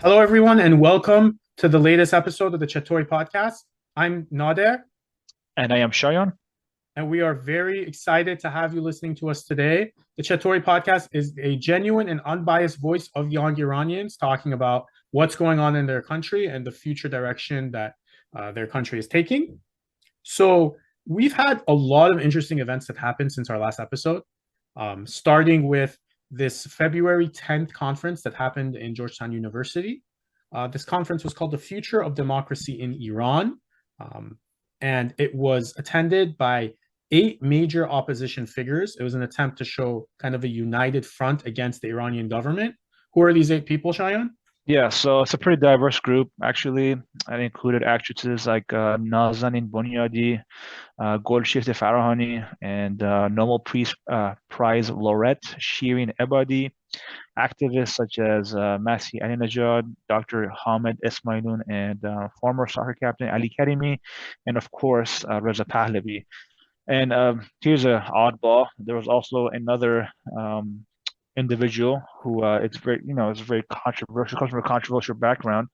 Hello, everyone, and welcome to the latest episode of the Chatori podcast. I'm Nader, And I am Shayan. and we are very excited to have you listening to us today. The Chatori podcast is a genuine and unbiased voice of young Iranians talking about what's going on in their country and the future direction that their country is taking. So, we've had a lot of interesting events that happened since our last episode, starting with this February 10th conference that happened in Georgetown University. This conference was called The Future of Democracy in Iran, um, and it was attended by 8 major opposition figures. It was an attempt to show kind of a united front against the Iranian government. Who are these 8 people, Shayan? Yeah, so it's a pretty diverse group, actually. It included actresses like Nazanin Boniadi, Golshift Farahani, and Nobel Prize laureate Shirin Ebadi, activists such as Masih Alinejad, Dr. Hamed Esmailun, and former soccer captain Ali Karimi, and of course, Reza Pahlavi. And here's an oddball. There was also another individual who it's very, it's very controversial, comes from a controversial background.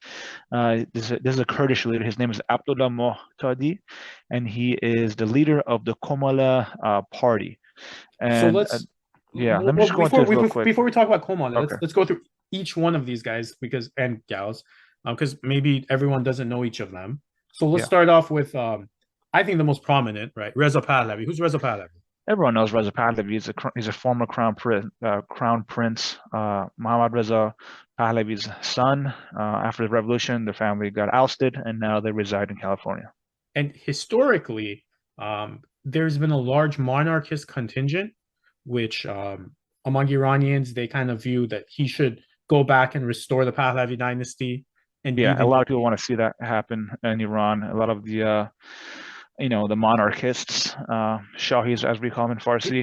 This is a Kurdish leader. His name is Abdullah Muhtadi, and he is the leader of the Komala party. So And let's yeah, let me well just go into before this we real quick. before we talk about Koma, let's Okay. let's go through each one of these guys because and gals, because maybe everyone doesn't know each of them. So let's Yeah. start off with I think the most prominent, right? Reza Pahlavi. Who's Reza Pahlavi? Everyone knows Reza Pahlavi. He's a former crown prince, Muhammad Reza Pahlavi's son. After the revolution, the family got ousted, and now they reside in California. And historically, there's been a large monarchist contingent, which among Iranians they kind of view that he should go back and restore the Pahlavi dynasty and be Yeah, a the lot of new people leader. want to see that happen in Iran. A lot of the monarchists, Shahis, as we call them in It, Farsi,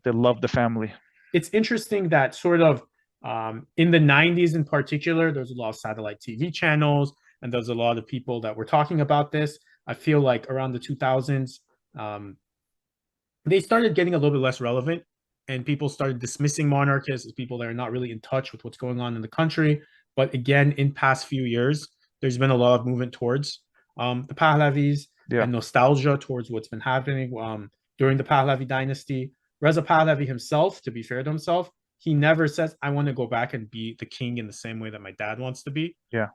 they love the family. it's interesting that sort of in the 90s in particular, there's a lot of satellite TV channels and there's a lot of people that were talking about this. I feel like around the 2000s, um, they started getting a little bit less relevant and people started dismissing monarchists as people that are not really in touch with what's going on in the country. But again, in past few years, there's been a lot of movement towards the Pahlavis Yeah, and nostalgia towards what's been happening during the Pahlavi dynasty. Reza Pahlavi himself, to be fair to himself, he never says, I want to go back and be the king in the same way that my dad wants to be. yeah,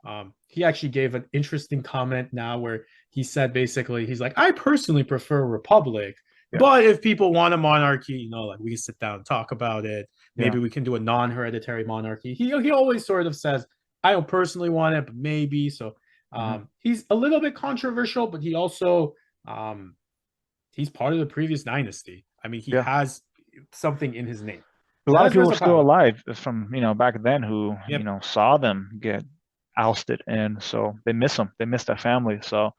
He actually gave an interesting comment now where he said basically, he's like, I personally prefer a republic, yeah, but if people want a monarchy, like we can sit down and talk about it. yeah. Maybe we can do a non-hereditary monarchy. He always sort of says, I don't personally want it, but maybe. So Hmm. he's a little bit controversial, but he also um, he's part of the previous dynasty. I mean, he Yeah. has something in his name. A So lot of that's people are Reza still Pahlavi. alive from back then who Yep. saw them get ousted, and so they miss them. They miss their family. So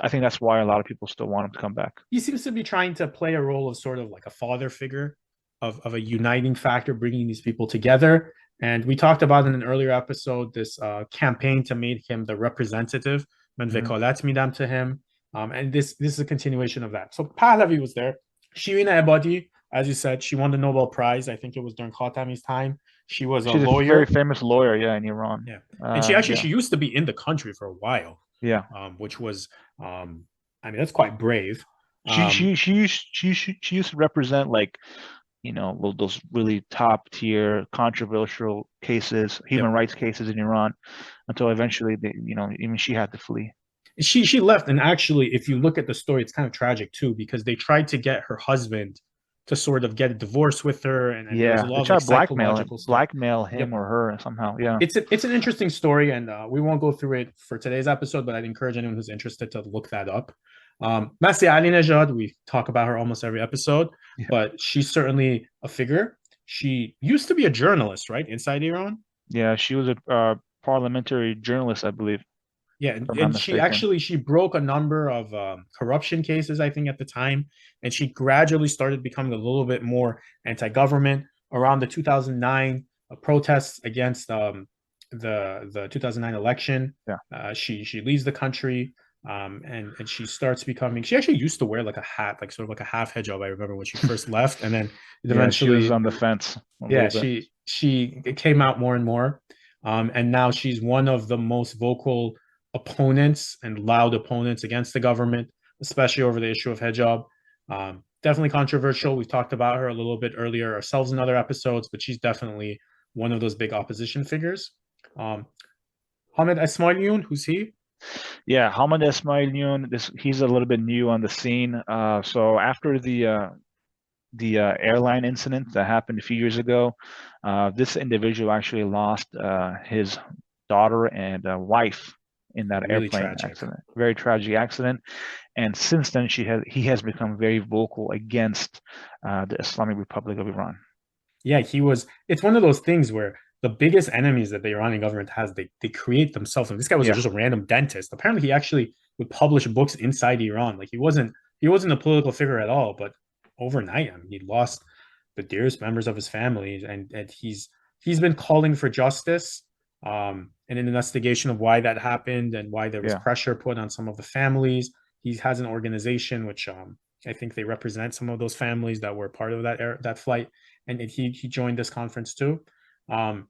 I think that's why a lot of people still want him to come back. He seems to be trying to play a role of sort of like a father figure of a uniting factor, bringing these people together. And we talked about in an earlier episode this campaign to make him the representative, when Hmm. Vekalat midam to him. And this is a continuation of that. So Pahlavi was there. Shirina Ebadi, as you said, she won the Nobel Prize. I think it was during Khatami's time. She was a She's a very lawyer. famous lawyer, yeah, in Iran. Yeah. And she Yeah, used to be in the country for a while, yeah. which was I mean that's quite brave. She Um, she she used she used to represent like those really top tier controversial cases, human yep. rights cases in Iran, until eventually even she had to flee. She left, and actually if you look at the story it's kind of tragic too because they tried to get her husband to sort of get a divorce with her, and there was a Yeah, they lot of try like to psychological stuff. blackmail him Yep. or her somehow. Yeah. It's an interesting story, and we won't go through it for today's episode, but I'd encourage anyone who's interested to look that up. Masih Alinejad, we talk about her almost every episode, Yeah. but she's certainly a figure. She used to be a journalist, right, inside Iran. Yeah, she was a parliamentary journalist, I believe, Yeah, if I'm not and she mistaken. actually she broke a number of corruption cases, I think, at the time, and she gradually started becoming a little bit more anti-government around the 2009 protests against the 2009 election. Yeah. She leaves the country, and she starts becoming. She actually used to wear like a hat, like sort of like a half hijab. I remember when she first left, and then it Yeah, she was eventually, on the fence a yeah, little bit. she it came out more and more. And now she's one of the most vocal opponents and loud opponents against the government, especially over the issue of hijab. Definitely controversial. We've talked about her a little bit earlier ourselves in other episodes, but she's definitely one of those big opposition figures. Hamid Esmailion, who's he? Yeah, Hamad Esmailion, he's a little bit new on the scene. So after the airline incident that happened a few years ago, this individual actually lost his daughter and wife in that Really airplane tragic. accident. Very tragic accident. And since then, he has become very vocal against the Islamic Republic of Iran. Yeah, he was. It's one of those things where the biggest enemies that the Iranian government has, they create themselves. And this guy was Yeah, just a random dentist. Apparently, he actually would publish books inside Iran. Like he wasn't a political figure at all. But overnight, I mean, he lost the dearest members of his family, and he's been calling for justice, and an investigation of why that happened and why there was yeah. pressure put on some of the families. He has an organization which I think they represent some of those families that were part of that flight, and he joined this conference too. Um,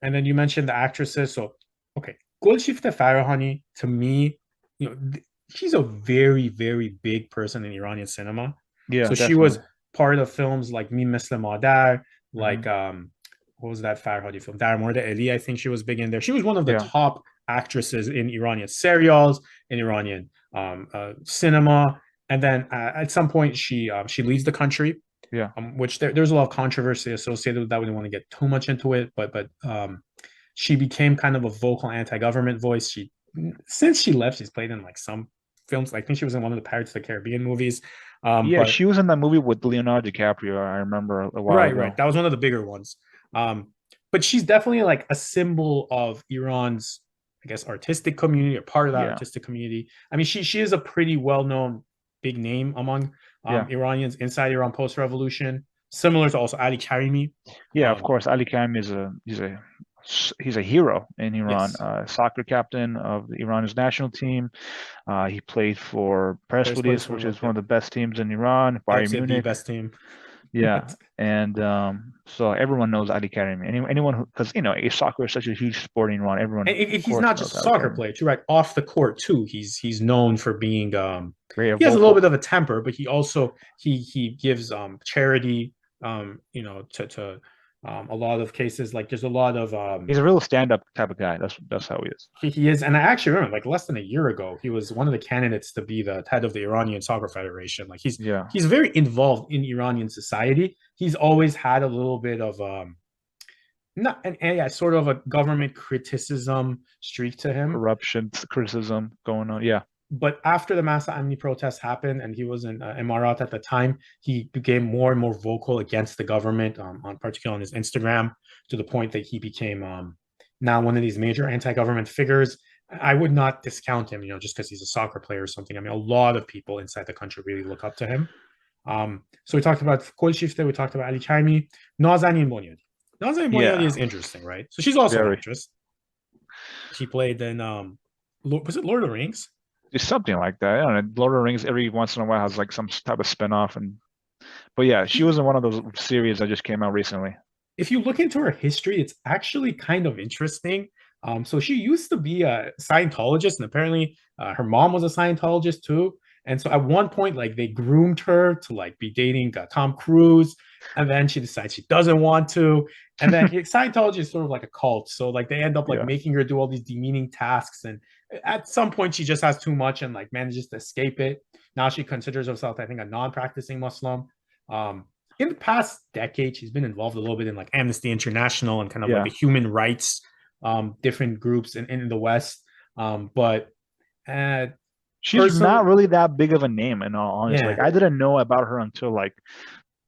and then you mentioned the actresses. So, okay, Golshifteh Farahani, to me, she's a very, very big person in Iranian cinema. Yeah, So she was definitely. part of films like Min Misle Madar, Hmm. like what was that Farhadi film? Dar Morde Eli, I think she was big in there. She was one of the Yeah, top actresses in Iranian serials, in Iranian cinema. And then at some point, she leaves the country, yeah. which there's a lot of controversy associated with that. We don't want to get too much into it, but she became kind of a vocal anti-government voice. Since she left, she's played in like some films. I think she was in one of the Pirates of the Caribbean movies. Yeah, But she was in that movie with Leonardo DiCaprio, I remember a while right, ago. right, that was one of the bigger ones. But she's definitely like a symbol of Iran's, I guess, artistic community or part of that Yeah, artistic community. I mean, she is a pretty well-known big name among yeah. Iranians inside Iran post-revolution, similar to also Ali Karimi. Yeah, of Um, course. Ali Khamenei he's a hero in Iran. yes, Soccer captain of the Iran's national team. He played for Persepolis Persepolis, for which look, is one yeah. of the best teams in Iran. I would Bayern say the Munich. best team. Yeah, and so everyone knows Ali Karimi. Anyone who, because soccer is such a huge sport in Iran. Everyone, And of he's course, not knows just a Ali soccer Karimi. player too, right? Off the court too, he's known for being Very he has a little bit vocal. of a temper, but he also he gives charity to a lot of cases. Like there's a lot of He's a real stand-up type of guy. That's how he is. he is, and I actually remember like less than a year ago, he was one of the candidates to be the head of the Iranian Soccer Federation. Like Yeah, he's very involved in Iranian society. He's always had a little bit of not an yeah, sort of a government criticism streak to him. corruption, criticism going on. Yeah, But after the Massa Amni protests happened and he was in Emirat at the time, he became more and more vocal against the government, on particularly on his Instagram, to the point that he became now one of these major anti-government figures. I would not discount him, just because he's a soccer player or something. I mean, a lot of people inside the country really look up to him. So we talked about Kolshifte, we talked about Ali Chaimi, Nazanin Bonyadi. Nazanin Bonyadi yeah, is interesting, right? So she's also an very. actress. She played in was it Lord of the Rings? Just something like that. I don't know. Lord of the Rings every once in a while has like some type of spinoff, but yeah, she was in one of those series that just came out recently. If you look into her history, it's actually kind of interesting. So she used to be a Scientologist, and apparently her mom was a Scientologist too. And so at one point, like they groomed her to like be dating Tom Cruise, and then she decides she doesn't want to. And then Scientology is sort of like a cult, so like they end up like Yeah, making her do all these demeaning tasks, and at some point she just has too much and like manages to escape it. Now she considers herself, I think, a non-practicing Muslim. Um, in the past decade, she's been involved a little bit in like Amnesty International and kind of like yeah. the human rights different groups in the West. But uh, She's personally, not really that big of a name, in all honesty. yeah, Like I didn't know about her until like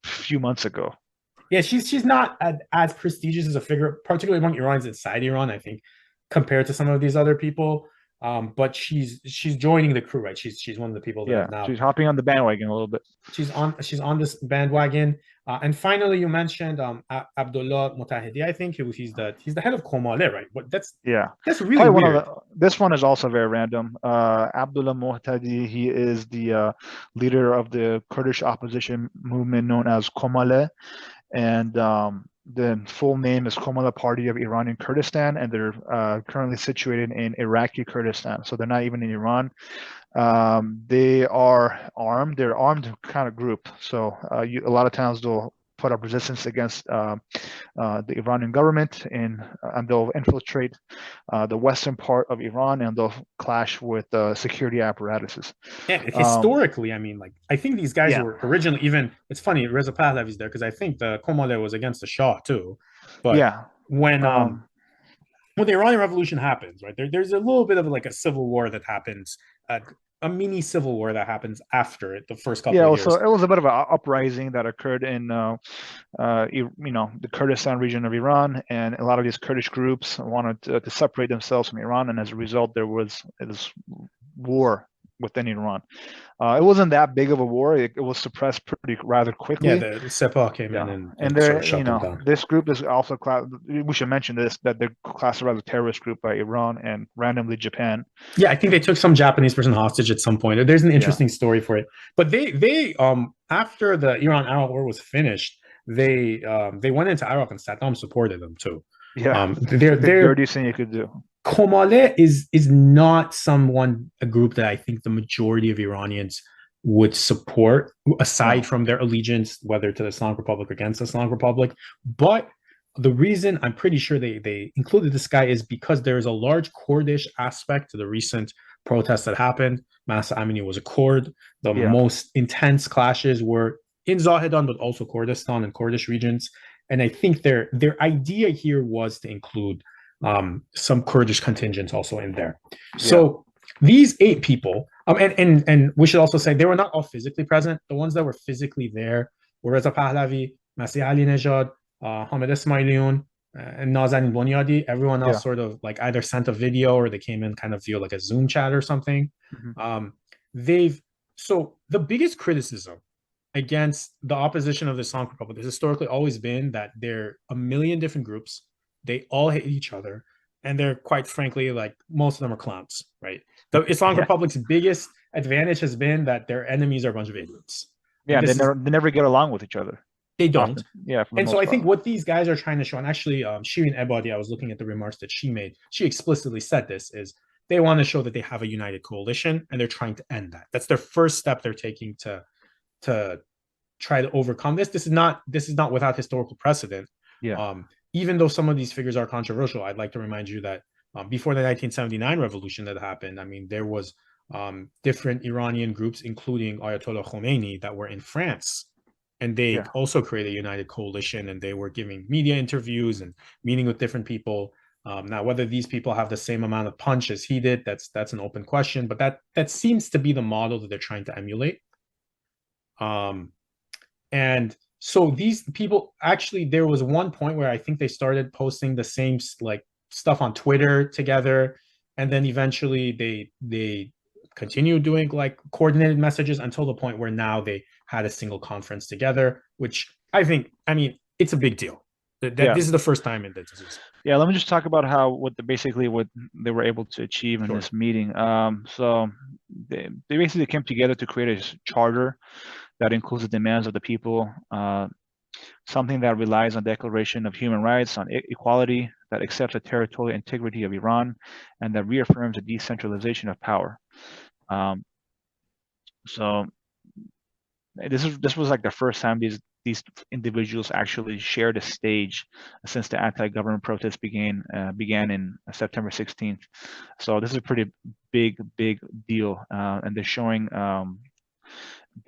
a few months ago. yeah, she's not as prestigious as a figure, particularly among Iranians inside Iran. I think compared to some of these other people. But she's joining the crew, right? She's one of the people that Yeah, have now she's hopping on the bandwagon a little bit. she's on this bandwagon. And finally, you mentioned Abdullah Mutahidi. I think he's the head of Komale, right? But Yeah, that's really probably one of weird. the. This one is also very random. Abdullah Muhtadi, he is the leader of the Kurdish opposition movement known as Komale, and the full name is Komala Party of Iranian Kurdistan, and they're currently situated in Iraqi Kurdistan. So they're not even in Iran. They are armed. They're armed kind of group. So a lot of times they'll put up resistance against the Iranian government, and they'll infiltrate the western part of Iran, and they'll clash with security apparatuses. Yeah, historically, I mean, like, I think these guys Yeah. were originally even. It's funny, Reza Pahlavi's there because I think the Komale was against the Shah too. But Yeah. when the Iranian Revolution happens, right, there's a little bit of like a civil war that happens, a mini civil war that happens after it, the first couple of years. So it was a bit of an uprising that occurred in the Kurdistan region of Iran, and a lot of these Kurdish groups wanted to separate themselves from Iran, and as a result, there was this war within Iran. It wasn't that big of a war. It was suppressed rather quickly. Yeah, the Sepah came in and there, sort of shut them down. This group is also we should mention this, that they're classified as a terrorist group by Iran and randomly Japan. Yeah, I think they took some Japanese person hostage at some point. There's an interesting story for it. But they after the Iran-Iraq war was finished, they went into Iraq, and Saddam supported them too. Yeah, they're the dirtiest thing you could do. Komale is not a group that I think the majority of Iranians would support, aside from their allegiance, whether to the Islamic Republic or against the Islamic Republic. But the reason I'm pretty sure they included this guy is because there is a large Kurdish aspect to the recent protests that happened. Mahsa Amini was a Kurd. The most intense clashes were in Zahedan, but also Kurdistan and Kurdish regions. And I think their idea here was to include some Kurdish contingents also in there. So these 8 people, and we should also say they were not all physically present. The ones that were physically there were Reza Pahlavi, Masih Ali Nejad, Hamid Esmailion, and Nazanin Bonyadi. Everyone else sort of like either sent a video or they came in kind of via like a Zoom chat or something. So the biggest criticism against the opposition of the Islamic Republic has historically always been that they're a million different groups. They all hate each other, and they're, quite frankly, like, most of them are clowns, right? The Islamic Republic's biggest advantage has been that their enemies are a bunch of idiots. Yeah, they never get along with each other. They don't. Yeah, and so I think what these guys are trying to show, and actually Shirin Ebadi, I was looking at the remarks that she made, she explicitly said this, is they want to show that they have a united coalition, and they're trying to end that. That's their first step they're taking to try to overcome this. This is not without historical precedent. Even though some of these figures are controversial, I'd like to remind you that before the 1979 revolution that happened, I mean, there was different Iranian groups, including Ayatollah Khomeini, that were in France. And they also created a united coalition, and they were giving media interviews and meeting with different people. Now, whether these people have the same amount of punch as he did, that's an open question. But that seems to be the model that they're trying to emulate. And so these people, actually, there was one point where I think they started posting the same like stuff on Twitter together, and then eventually they continued doing like coordinated messages until the point where now they had a single conference together, which I mean, it's a big deal. This is the first time in this. Yeah, let me just talk about what they were able to achieve in this meeting. So they basically came together to create a charter that includes the demands of the people, something that relies on Declaration of Human Rights, on equality, that accepts the territorial integrity of Iran, and that reaffirms the decentralization of power. So this was like the first time these individuals actually shared a stage since the anti-government protests began in September 16th. So this is a pretty big deal, and they're showing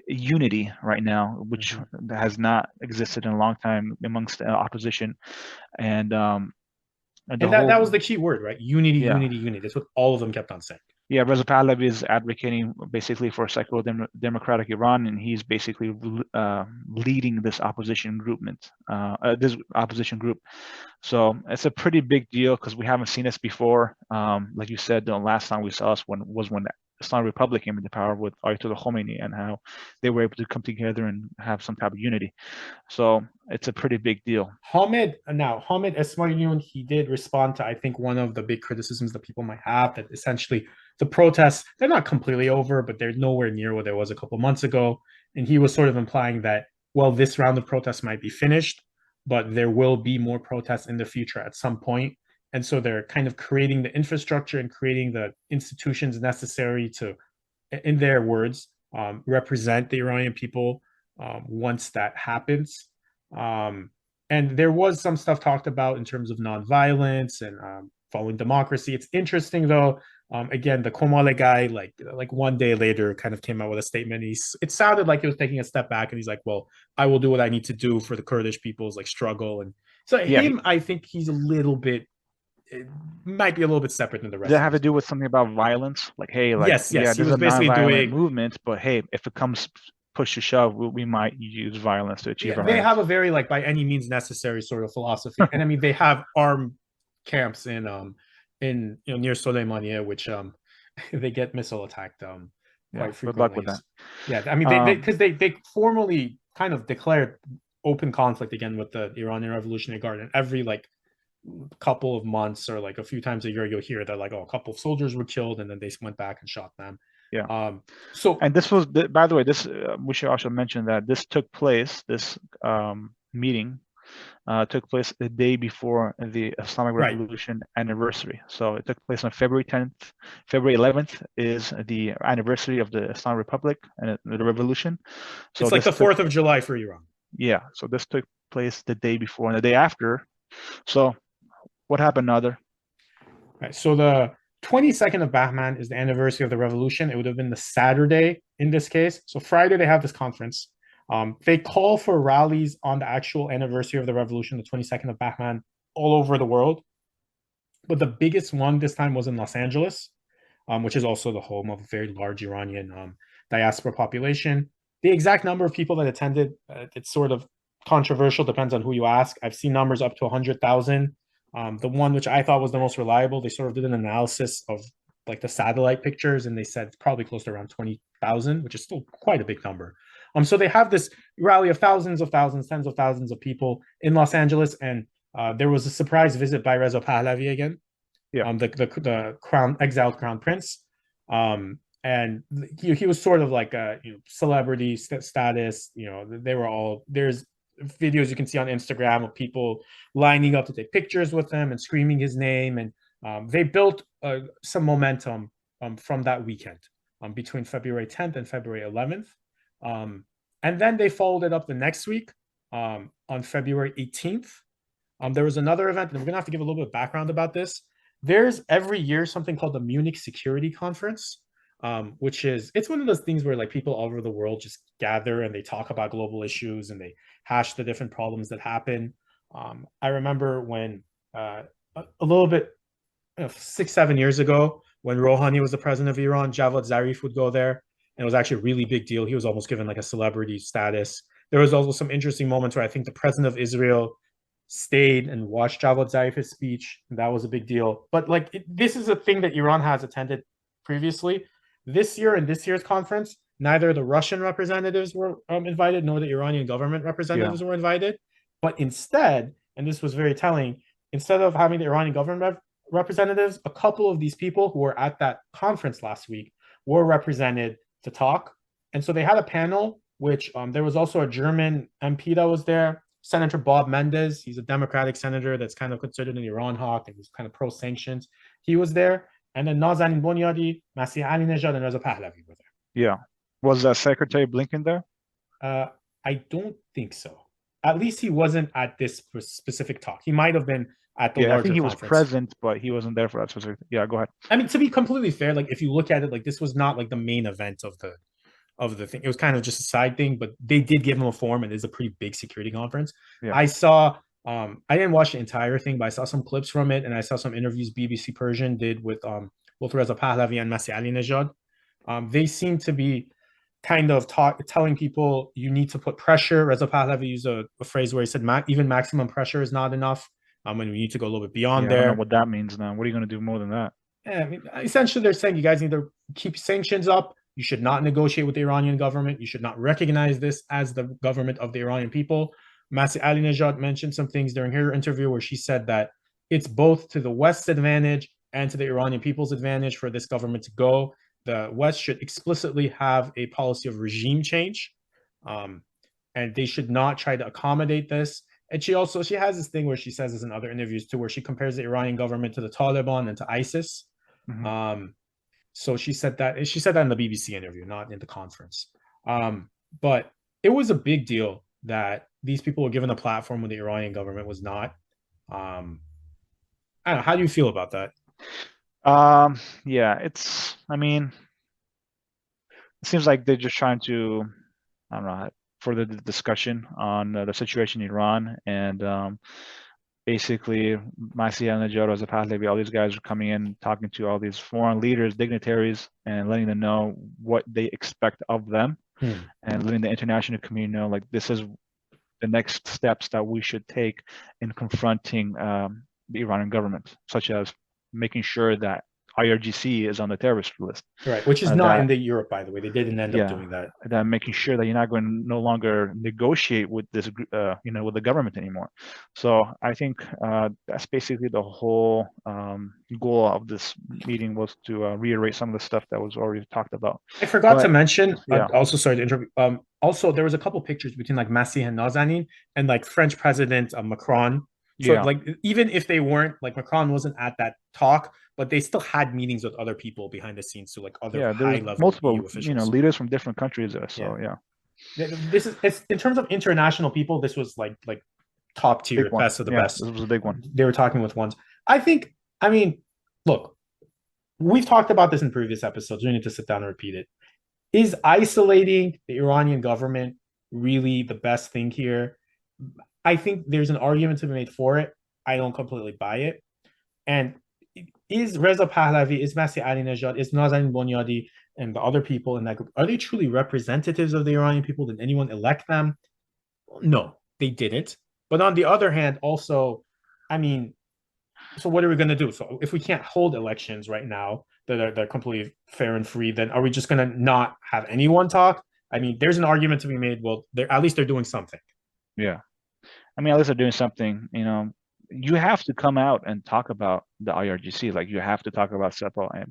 unity right now, which has not existed in a long time amongst the opposition. And that was the key word, right? Unity. That's what all of them kept on saying. Yeah, Reza Pahlavi is advocating basically for secular democratic Iran, and he's basically leading this opposition group. So it's a pretty big deal because we haven't seen this before. Like you said, the last time we saw this was when the Islamic Republic came into power with Ayatollah Khomeini, and how they were able to come together and have some type of unity. So it's a pretty big deal. Hamid Esmailion, he did respond to, I think, one of the big criticisms that people might have, that essentially the protests, they're not completely over, but they're nowhere near what there was a couple months ago. And he was sort of implying that, well, this round of protests might be finished, but there will be more protests in the future at some point. And so they're kind of creating the infrastructure and creating the institutions necessary to, in their words, represent the Iranian people once that happens. And there was some stuff talked about in terms of nonviolence and following democracy. It's interesting though. Again, the Komale guy, like one day later, kind of came out with a statement. It sounded like he was taking a step back, and he's like, "Well, I will do what I need to do for the Kurdish people's like struggle." And so Yeah, I think he's a little bit, it might be a little bit separate than the does rest that of have to these do people. with something about violence? Like, hey, like, Yes, yeah, yes, he this is was a basically non-violent doing. movement, but hey, if it comes push to shove, we might use violence to achieve Yeah, our they have ends. a very like by any means necessary sort of philosophy, and I mean they have armed camps in near Soleimania, which they get missile attacked Yeah, quite good luck frequently. with that. Yeah, I mean they Um, because they formally kind of declared open conflict again with the Iranian Revolutionary Guard, and every like couple of months or like a few times a year you'll hear that like, oh, a couple of soldiers were killed and then they went back and shot them. yeah. Um, so And this was, by the way, this we should also mention that this took place, this meeting took place the day before the Islamic right, Revolution anniversary. So it took place on February 10th. February 11th is the anniversary of the Islamic Republic and the revolution. So it's like this the took, 4th of July for Iran. yeah, so this took place the day before and the day after. So what happened, Nader? Right. So the 22nd of Bahman is the anniversary of the revolution. It would have been the Saturday in this case. So Friday they have this conference. They call for rallies on the actual anniversary of the revolution, the 22nd of Bahman, all over the world. But the biggest one this time was in Los Angeles, which is also the home of a very large Iranian diaspora population. The exact number of people that attended, it's sort of controversial, depends on who you ask. I've seen numbers up to 100,000. The one which I thought was the most reliable, they sort of did an analysis of like the satellite pictures, and they said it's probably close to around 20,000, which is still quite a big number. So they have this rally of thousands of thousands, tens of thousands of people in Los Angeles, and there was a surprise visit by Reza Pahlavi again, Yeah, the crown exiled crown prince, and he was sort of like a celebrity status. They were all there's videos you can see on Instagram of people lining up to take pictures with him and screaming his name, and they built some momentum from that weekend between February 10th and February 11th, and then they followed it up the next week on February 18th. There was another event, and we're gonna have to give a little bit of background about this. There's every year something called the Munich Security Conference, which is it's one of those things where like people all over the world just gather and they talk about global issues and they hash the different problems that happen. I remember when a little bit 6 7 years ago when Rouhani was the president of Iran, Javad Zarif would go there, and it was actually a really big deal. He was almost given like a celebrity status. There was also some interesting moments where I think the president of Israel stayed and watched Javad Zarif's speech. And that was a big deal. But like this is a thing that Iran has attended previously. This year in this year's conference, neither the Russian representatives were invited nor the Iranian government yeah, representatives were invited. But instead, and this was very telling, instead of having the Iranian government representatives, a couple of these people who were at that conference last week were represented to talk. And so they had a panel, which there was also a German MP that was there, Senator Bob Mendes. He's a Democratic senator that's kind of considered an Iran hawk and he's kind of pro sanctions. He was there. And then Nazanin Bonyadi, Masih Alinejad, and Reza Pahlavi were yeah. Was Secretary Blinken there? there. I don't think so. At least he wasn't at this specific talk. He might have been at the Yeah, I think larger he was conference. present, but he wasn't there for that specific. Yeah, go ahead. I mean, to be completely fair, like if you look at it, like this was not like the main event of the thing. It was kind of just a side thing, but they did give him a forum, and it's a pretty big security conference. Yeah, I saw, I didn't watch the entire thing, but I saw some clips from it, and I saw some interviews BBC Persian did with both Reza Pahlavi and Masih Alinejad. They seem to be kind of telling people you need to put pressure. Reza Pahlavi used a phrase where he said even maximum pressure is not enough. And we need to go a little bit beyond yeah. I don't know there. what that means now. What are you gonna do more than that? Yeah, I mean, essentially, they're saying you guys need to keep sanctions up. You should not negotiate with the Iranian government. You should not recognize this as the government of the Iranian people. Masih Alinejad mentioned some things during her interview where she said that it's both to the West's advantage and to the Iranian people's advantage for this government to go. The West should explicitly have a policy of regime change, and they should not try to accommodate this. And she has this thing where she says this in other interviews too, where she compares the Iranian government to the Taliban and to ISIS. Mhm. So she said that in the BBC interview, not in the conference. But it was a big deal that these people were given a platform when the Iranian government was not. Um, I don't know. How do you feel about that? Yeah, I mean, it seems like they're just trying to, I don't know, further the discussion on the situation in Iran. And basically, Masih al-Najjar, Reza Pahlavi, all these guys are coming in, talking to all these foreign leaders, dignitaries, and letting them know what they expect of them, and letting the international community know, like, this is the next steps that we should take in confronting the Iranian government, such as making sure that IRGC is on the terrorist list. Right, which is not in the Europe, by the way. They didn't end up Yeah, doing that. that making sure that you're not going to no longer negotiate with this, with the government anymore. So I think that's basically the whole goal of this meeting, was to reiterate some of the stuff that was already talked about. I forgot to But mention, yeah, also sorry to interrupt. Also there was a couple pictures between like Masih and Nazanin and like French President Macron. So yeah, like even if they weren't like Macron wasn't at that talk, but they still had meetings with other people behind the scenes, so like other yeah. high There's level EU multiple, officials. leaders from different countries there. Yeah, So yeah, this is it's in terms of international people. This was like top big tier, one. best of the Yeah, best. this was a big one. They were talking with ones. I think. I mean, look, we've talked about this in previous episodes. We need to sit down and repeat it. Is isolating the Iranian government really the best thing here? I think there's an argument to be made for it. I don't completely buy it. And is Reza Pahlavi, is Masih Alinejad, is Nazanin Bonyadi, and the other people in that group, are they truly representatives of the Iranian people? Did anyone elect them? No, they didn't. But on the other hand, also, I mean, so what are we going to do? So if we can't hold elections right now that are completely fair and free, then are we just going to not have anyone talk? I mean, there's an argument to be made. Well, at least they're doing something. Yeah, I mean, at least they're doing something. You have to come out and talk about the IRGC. Like, you have to talk about SEPA and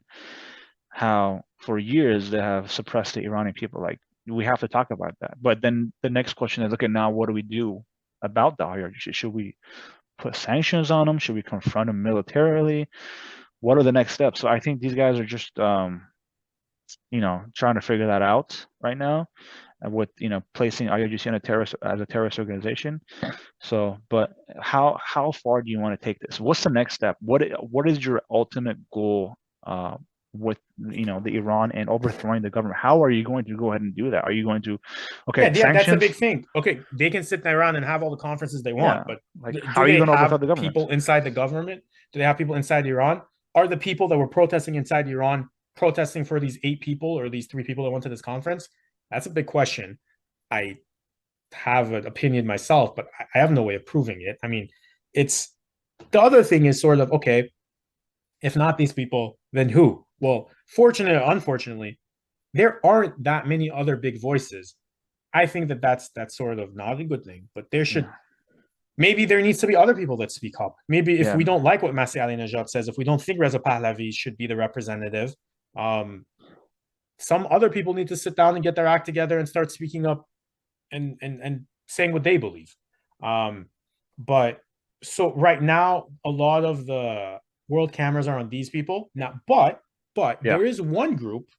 how for years they have suppressed the Iranian people. Like, we have to talk about that. But then the next question is, okay, now what do we do about the IRGC? Should we put sanctions on them? Should we confront them militarily? What are the next steps? So I think these guys are just, trying to figure that out right now, with placing IRGC on as a terrorist organization. So, but how far do you want to take this? What's the next step? What is your ultimate goal with the Iran and overthrowing the government? How are you going to go ahead and do that? Are you going to, okay, Yeah, that's a sanctions? big thing. Okay, they can sit around and have all the conferences they want, Yeah, but like, how do are you they going to overthrow have the government? people inside the government? Do they have people inside Iran? Are the people that were protesting inside Iran protesting for these 8 people or these 3 people that went to this conference? That's a big question. I have an opinion myself, but I have no way of proving it. I mean, it's the other thing is sort of okay, if not these people, then who? Well, fortunately or unfortunately, there aren't that many other big voices. I think that's sort of not a good thing, but there should Yeah, maybe there needs to be other people that speak up. Maybe if yeah, we don't like what Masih Alinejad says, if we don't think Reza Pahlavi should be the representative, um, some other people need to sit down and get their act together and start speaking up and saying what they believe. But so right now, a lot of the world cameras are on these people now, but yeah, there is one group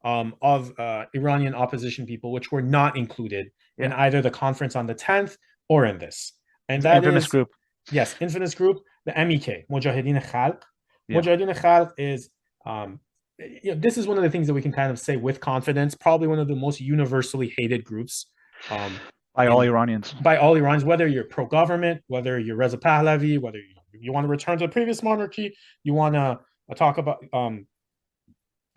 of Iranian opposition people which were not included in yeah. either the conference on the 10th or in this, and The that infamous is group. yes, infamous group, the MEK, Mujahideen Khalq. Yeah, Mujahideen Khalq is this is one of the things that we can kind of say with confidence, probably one of the most universally hated groups um, by all in Iranians. by all Iranians, whether you're pro-government, whether you're Reza Pahlavi, whether you want to return to the previous monarchy, you want to talk about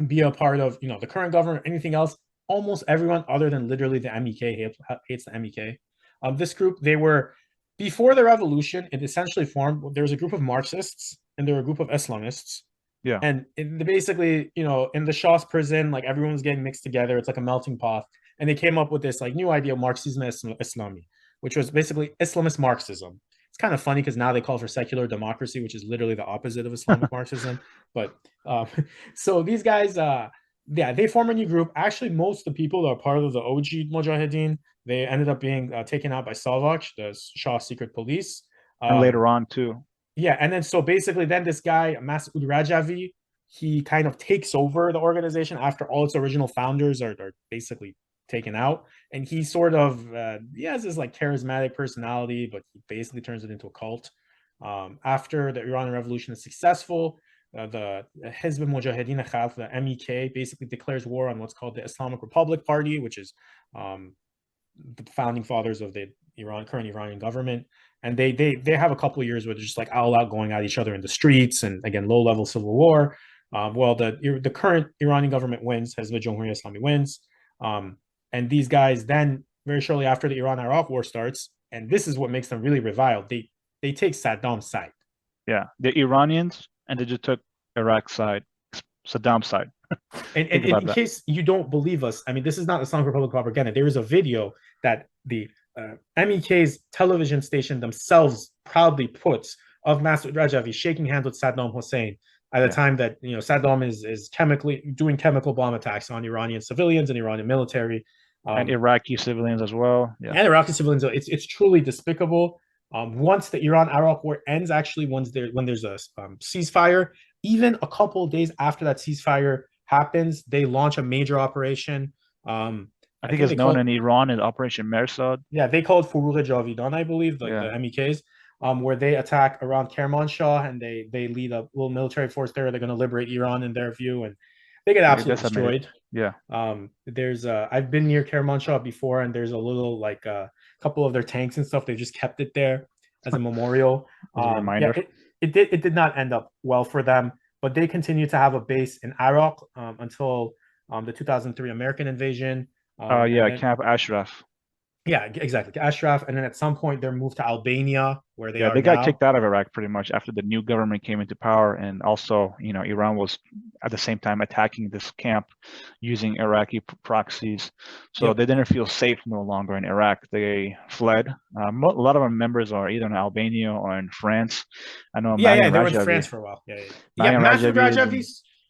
be a part of the current government, anything else. Almost everyone other than literally the MEK hates the MEK. This group, they were before the revolution. It essentially formed. There was a group of Marxists and there were a group of Islamists, Yeah, and basically, in the Shah's prison, like everyone was getting mixed together. It's like a melting pot. And they came up with this like new idea, Marxism Islami, which was basically Islamist Marxism. It's kind of funny because now they call for secular democracy, which is literally the opposite of Islamic Marxism. But so these guys, yeah, they form a new group. Actually, most of the people that are part of the OG Mujahideen, They ended up being taken out by Savak, the Shah's secret police. And later on too. Yeah, and then so basically, then this guy Masoud Rajavi, he kind of takes over the organization after all its original founders are basically taken out, and he sort of he has this like charismatic personality, but he basically turns it into a cult. After the Iranian Revolution is successful, the Hizb Mujahideen Khalq, the MEK, basically declares war on what's called the Islamic Republic Party, which is the founding fathers of the current Iranian government. And they have a couple of years where they're just like all out going at each other in the streets, and again low level civil war. Well, the current Iranian government wins, Hezbollah Jamhuriyat Islami wins, and these guys then very shortly after the Iran-Iraq war starts, and this is what makes them really reviled. They take Saddam's side. Yeah, the Iranians, and they just took Iraq's side, Saddam's side. And in case you don't believe us, I mean, this is not Islamic Republic propaganda. There is a video that the MEK's television station themselves proudly puts of Masoud Rajavi shaking hands with Saddam Hussein at a time that Saddam is chemically doing chemical bomb attacks on Iranian civilians and Iranian military, and Iraqi civilians as well. Yeah, and Iraqi civilians. It's truly despicable. Once the Iran-Iraq war ends, actually, when there's a ceasefire, even a couple of days after that ceasefire happens, they launch a major operation. I think it's known in Iran as Operation Mersad. Yeah, they call it Furugh Javidan, I believe, the MEKs, where they attack around Kermanshah, and they lead a little military force there. They're going to liberate Iran in their view, and they get absolutely destroyed. Yeah. There's I've been near Kermanshah before, and there's a little like a couple of their tanks and stuff. They just kept it there as a memorial. As a reminder. Yeah, it did not end up well for them, but they continue to have a base in Iraq until the 2003 American invasion. Camp Ashraf. Yeah, exactly. Ashraf, and then at some point they're moved to Albania, where they got kicked out of Iraq pretty much after the new government came into power, and also Iran was at the same time attacking this camp using Iraqi proxies, so they didn't feel safe no longer in Iraq. They fled. A lot of our members are either in Albania or in France. I know. They were in France for a while. Masoud Rajavi,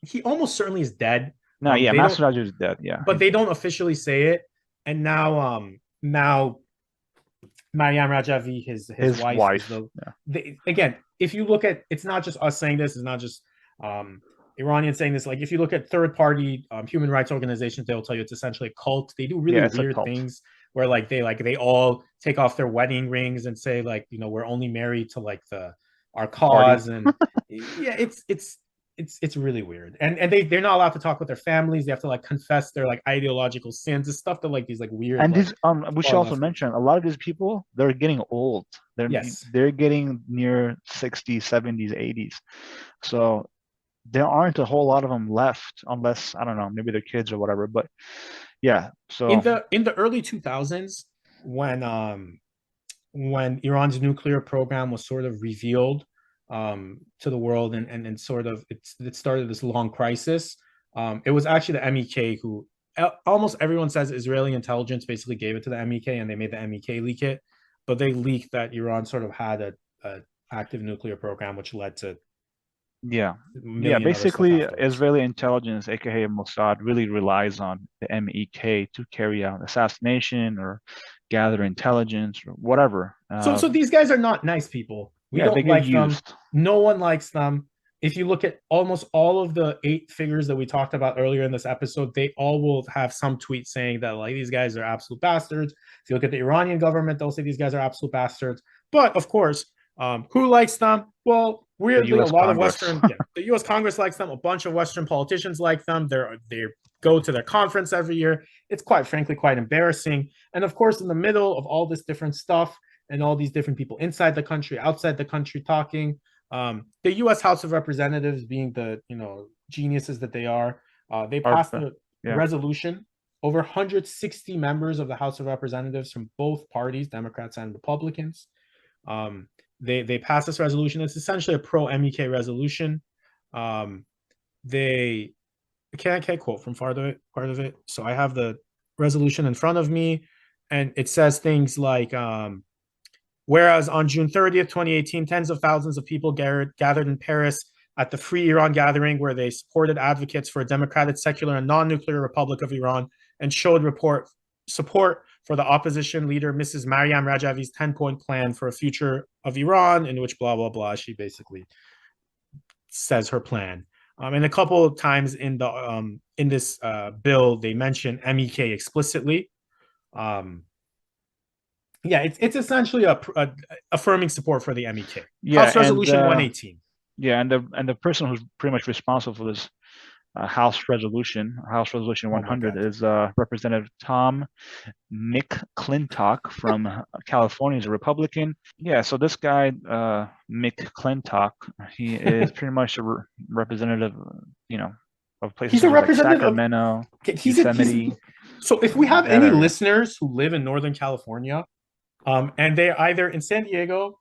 he almost certainly is dead. No, Masoud Rajavi is dead. Yeah, but they don't officially say it, and now Maryam Rajavi, his wife. Again, if you look at, it's not just us saying this, it's not just Iranians saying this. Like if you look at third-party human rights organizations, they'll tell you it's essentially a cult. They do really weird things where they all take off their wedding rings and say we're only married to our cause, and it's really weird, and they're not allowed to talk with their families. They have to confess their ideological sins. It's stuff that these weird. And these we should also mention a lot of these people, they're getting old. They're getting near 60s, 70s, 80s. So there aren't a whole lot of them left, unless I don't know, maybe their kids or whatever. But yeah, so in the early 2000s, when Iran's nuclear program was sort of revealed to the world, and sort of it started this long crisis. It was actually the MEK who almost everyone says Israeli intelligence basically gave it to the MEK, and they made the MEK leak it, but they leaked that Iran sort of had a active nuclear program, which led to basically Israeli intelligence, aka Mossad, really relies on the MEK to carry out assassination or gather intelligence or whatever. So these guys are not nice people. We don't like them. No one likes them. If you look at almost all of the 8 figures that we talked about earlier in this episode, they all will have some tweet saying that these guys are absolute bastards. If you look at the Iranian government, they'll say these guys are absolute bastards. But of course, who likes them? Well, weirdly, a lot of Western, the U.S. Congress likes them. A bunch of Western politicians like them. They go to their conference every year. It's quite frankly quite embarrassing. And of course, in the middle of all this different stuff, and all these different people inside the country, outside the country talking. The U.S. House of Representatives, being the geniuses that they are, they passed a resolution. Over 160 members of the House of Representatives from both parties, Democrats and Republicans, they passed this resolution. It's essentially a pro-MEK resolution. They can't quote from part of it. So I have the resolution in front of me, and it says things like. Whereas on June 30th, 2018, tens of thousands of people gathered in Paris at the Free Iran gathering, where they supported advocates for a democratic, secular, and non-nuclear Republic of Iran, and showed support for the opposition leader, Mrs. Maryam Rajavi's 10-point plan for a future of Iran, in which blah, blah, blah, she basically says her plan. And a couple of times in this bill, they mention MEK explicitly. Yeah, it's essentially a affirming support for the MEK. Yeah, House Resolution 118. Yeah, and the person who's pretty much responsible for this House Resolution 100, is Representative Tom McClintock from California. He's a Republican. Yeah, so this guy, McClintock, he is pretty much a representative, of places He's a representative like Sacramento, Yosemite. So if we have any listeners who live in Northern California, and they're either in Sacramento,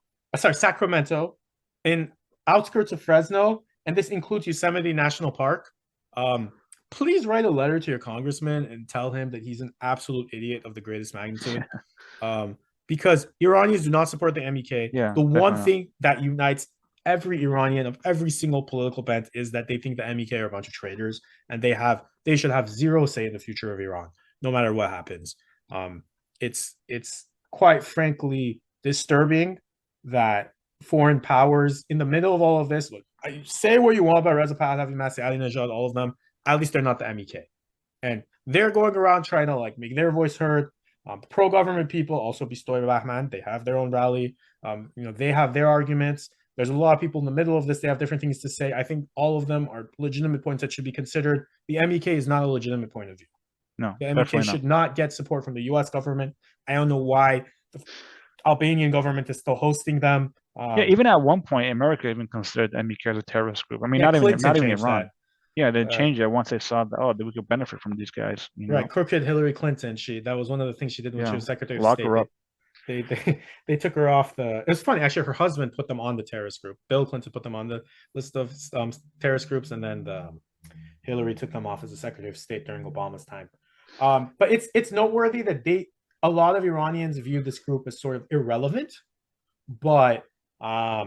in outskirts of Fresno, and this includes Yosemite National Park, please write a letter to your congressman and tell him that he's an absolute idiot of the greatest magnitude. Because Iranians do not support the MEK. Yeah, the one thing that unites every Iranian of every single political bent is that they think the MEK are a bunch of traitors, and they should have zero say in the future of Iran, no matter what happens. It's quite frankly disturbing that foreign powers, in the middle of all of this, look, say what you want about Reza Pahlavi, Masih Alinejad, all of them, at least they're not the MEK. And they're going around trying to make their voice heard. Pro-government people, also Bistoy Rahman, they have their own rally. They have their arguments. There's a lot of people in the middle of this. They have different things to say. I think all of them are legitimate points that should be considered. The MEK is not a legitimate point of view. No, the MEK should not get support from the U.S. government. I don't know why the Albanian government is still hosting them. Yeah, even at one point, America even considered MEK as a terrorist group. I mean, not even Iran. That. Yeah, they changed it once they saw that we could benefit from these guys. Right, crooked Hillary Clinton. That was one of the things she did when she was Secretary of State. Her up. They took her off the. It was funny actually. Her husband put them on the terrorist group. Bill Clinton put them on the list of terrorist groups, and then Hillary took them off as the Secretary of State during Obama's time. But it's noteworthy that a lot of Iranians view this group as sort of irrelevant, but I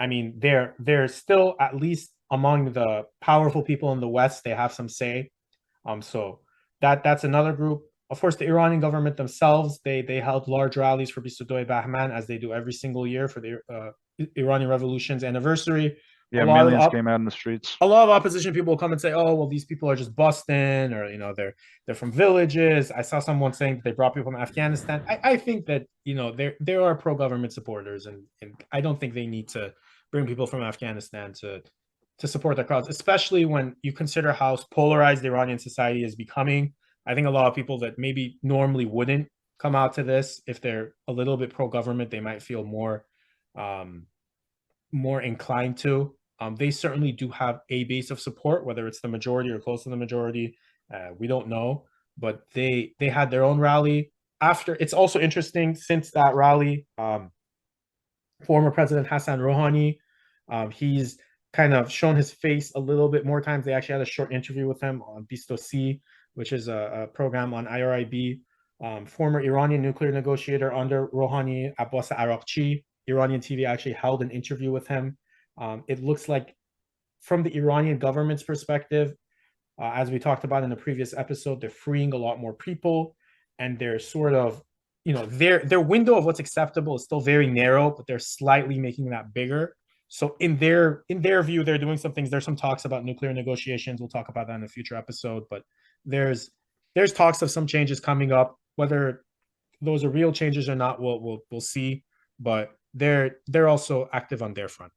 mean they're still, at least among the powerful people in the West, they have some say. So that's another group. Of course, the Iranian government themselves, they held large rallies for Bistoy Bahman, as they do every single year for the Iranian Revolution's anniversary. Yeah, millions came out in the streets. A lot of opposition people will come and say, "Oh, well, these people are just busting," or they're from villages. I saw someone saying that they brought people from Afghanistan. I think that there are pro-government supporters, and I don't think they need to bring people from Afghanistan to support their cause, especially when you consider how polarized Iranian society is becoming. I think a lot of people that maybe normally wouldn't come out to this, if they're a little bit pro-government, they might feel more inclined to. They certainly do have a base of support, whether it's the majority or close to the majority. We don't know, but they had their own rally. After, it's also interesting, since that rally, former President Hassan Rouhani, he's kind of shown his face a little bit more times. They actually had a short interview with him on Bisto-C, which is a program on IRIB. Former Iranian nuclear negotiator under Rouhani, Abbas Araqchi, Iranian TV actually held an interview with him. It looks like, from the Iranian government's perspective, as we talked about in the previous episode, they're freeing a lot more people, and they're sort of, their window of what's acceptable is still very narrow, but they're slightly making that bigger. So in their view, they're doing some things. There's some talks about nuclear negotiations. We'll talk about that in a future episode, but there's talks of some changes coming up. Whether those are real changes or not, we'll see. But they're also active on their front.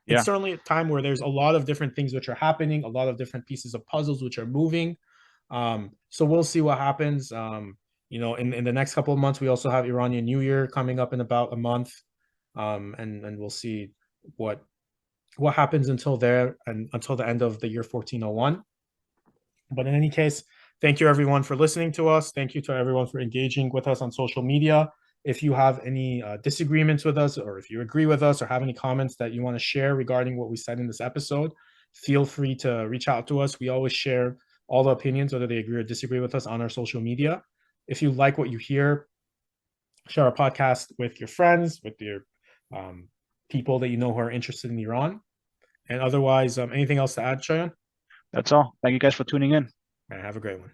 Yeah. It's certainly a time where there's a lot of different things which are happening, a lot of different pieces of puzzles which are moving. So we'll see what happens. In the next couple of months, we also have Iranian New Year coming up in about a month. And we'll see what happens until there, and until the end of the year 1401. But in any case, thank you everyone for listening to us. Thank you to everyone for engaging with us on social media. If you have any disagreements with us, or if you agree with us, or have any comments that you want to share regarding what we said in this episode, feel free to reach out to us. We always share all the opinions, whether they agree or disagree with us, on our social media. If you like what you hear, share our podcast with your friends, with your people that you know who are interested in Iran. And otherwise, anything else to add, Shayan? That's all. Thank you guys for tuning in. Have a great one.